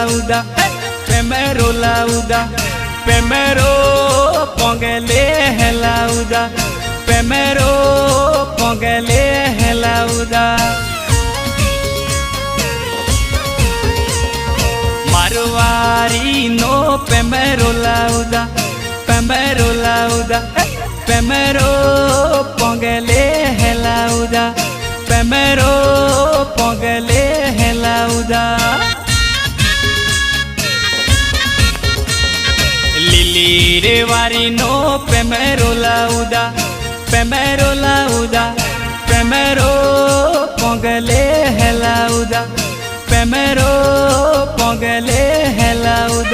lauda, primero lauda, primero póngale lauda, primero póngale lauda. Marwari no primero lauda, primero lauda, primero póngale lauda, primero póngale lauda. Lili rewari no primero lauda, primero lauda, primero póngale lauda, primero póngale lauda.